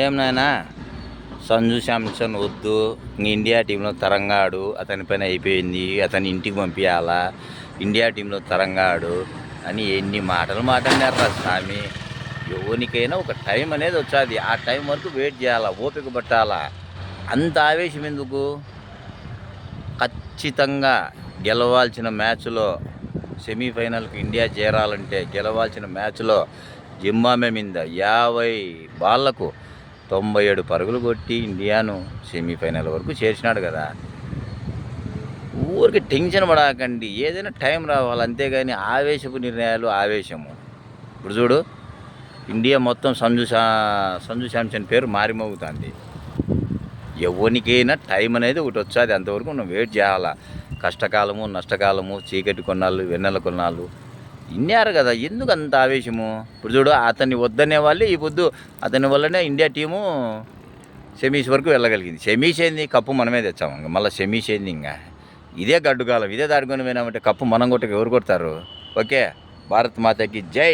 ఏం నాయనా, సంజు శాంసన్ వద్దు, ఇండియా టీంలో తరంగా ఆడు, అతని పైన అయిపోయింది, అతని ఇంటికి పంపించాలా, ఇండియా టీంలో తరంగా ఆడు అని ఎన్ని మాటలు మాట్లాడినారా స్వామి. ఎవరికైనా ఒక టైం అనేది వచ్చాది, ఆ టైం వరకు వెయిట్ చేయాలా, ఓపిక పట్టాలా. అంత ఆవేశం ఎందుకు? ఖచ్చితంగా గెలవాల్సిన మ్యాచ్లో, సెమీఫైనల్కి ఇండియా చేరాలంటే గెలవాల్సిన మ్యాచ్లో జింబాబ్వే మీద 50 బాళ్లకు 97 పరుగులు కొట్టి ఇండియాను సెమీఫైనల్ వరకు చేర్చినాడు కదా. ఊరికి టెన్షన్ పడకండి, ఏదైనా టైం రావాలి అంతేగాని ఆవేశపు నిర్ణయాలు ఆవేశము. ఇప్పుడు చూడు, ఇండియా మొత్తం సంజు శాంసన్ పేరు మారిమోగుతుంది. ఎవరికైనా టైం అనేది ఒకటి వచ్చాది, అంతవరకు మనం వెయిట్ చేయాలా. కష్టకాలము, నష్టకాలము, చీకటి కొన్నాళ్ళు, వెన్నెల కొన్నాళ్ళు ఇన్నారు కదా, ఎందుకు అంత ఆవేశము? ఇప్పుడు చూడు, అతన్ని వద్దనే వాళ్ళే ఈ పొద్దు అతని వల్లనే ఇండియా టీము సెమీస్ వరకు వెళ్ళగలిగింది. సెమీస్ ఏంది, కప్పు మనమే తెచ్చాము, ఇంకా మళ్ళీ సెమీస్ ఏంది, ఇంకా ఇదే గడ్డుకాలం, ఇదే దాడుకొని పోయినామంటే కప్పు మనం కొట్టక ఎవరు కొడతారు? ఓకే, భారత్ మాతకి జై.